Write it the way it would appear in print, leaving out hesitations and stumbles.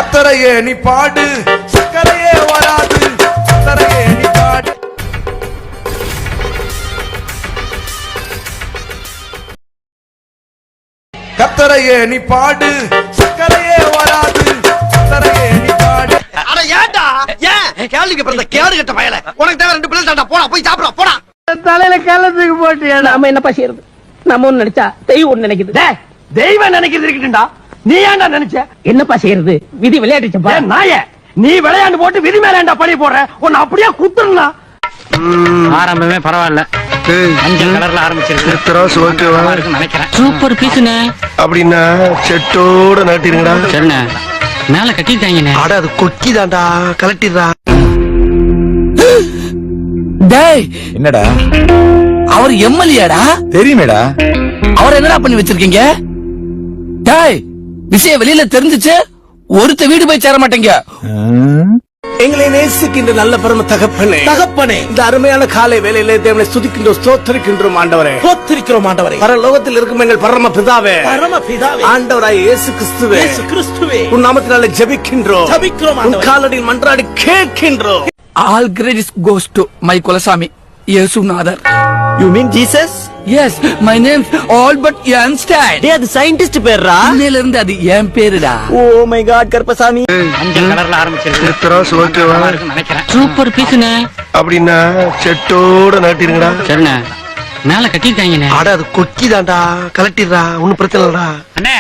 கத்தரையே நீ பாடு, சக்கரையே வராது. கத்தரையே நீ பாடு. கத்தரையே நீ பாடு, சக்கரையே வராது. கத்தரையே நீ பாடு. அட ஏன்டா ஏன் கேளுங்க பிறந்த கேடு கட்ட பயல. உனக்கு தேவை 2 பிள்ளை தாண்டா. போடா போய் சாப்பிடா போடா. தலையில கலத்துக்கு போட்டியா? நாம என்னப்பா செய்யறது? நம்ம ஒண்ணு நினைச்சா தெய்வம் ஒண்ணு நினைக்குது. தெய்வம் நினைக்கிறது இருக்கட்டும்டா. நீ ஏன்டா நினைச்ச? என்னப்பா செய்யறது? விதி விளையாடுச்சப்பா. நாய நீ விளையாண்டு போட்டு விதி மேலேண்டா பழி போடுற. உன்னை அப்படியே குத்துறலாம். ஆரம்பமே பரவாயில்ல. மஞ்சள் கலர்ல ஆரம்பிச்சிருக்கு நினைக்கிறேன். சூப்பர் பீஸ்னே. அப்படின்னா செட்டோட நட்டிருங்கடா. சரிண்ணே, மேல கட்டிட்டாங்கண்ணே. அட அது கொக்கி தாண்டா, கலட்டிடுறா. டேய் என்னடா அவர் எம்எல்ஏடா? தெரியுமேடா. அவர் என்னடா பண்ணி வச்சிருக்கீங்க? டேய் விஷயம் வெளியில தெரிஞ்சுச்சு, ஒருத்த வீடு போய் சேர மாட்டேங்க. எங்களை நேசிக்கின்ற நல்ல பரம தகப்பனே, இந்த அருமையான காலை வேளையிலே தேவனை ஸ்துதிக்கின்றோம், ஸ்தோத்திரிக்கின்றோம் ஆண்டவரே. ஸ்தோத்திரிக்கிறோம் ஆண்டவரே. பரலோகத்தில் இருக்கும் எங்கள் பரம பிதாவே, ஆண்டவராய் இயேசு கிறிஸ்துவே, உன் நாமத்தினாலே ஜெபிக்கின்றோம். உன் காலடியில் மன்றாடி கேட்கின்றோம். All credit goes to my குலசாமி இயேசுநாதர். You mean Jesus? Yes, my name Albert Einstein. டேய் அது சயின்டிஸ்ட் பேர்ரா. இன்னையில இருந்து அது என் பேருடா. Oh my god Karuppasamy. மஞ்சள் கலர்ல ஆரம்பிச்சிருக்கு நினைக்கிறேன். சூப்பர் பீஸ்னே. அப்படின்னா செட்டோட நட்டிருங்கடா. சரிண்ணே, மேல கட்டிட்டாங்கண்ணே. அட அது கொக்கி தாண்டா, கலட்டிடுறா. ஒன்னும் பிரச்சனை இல்லடா. அண்ணே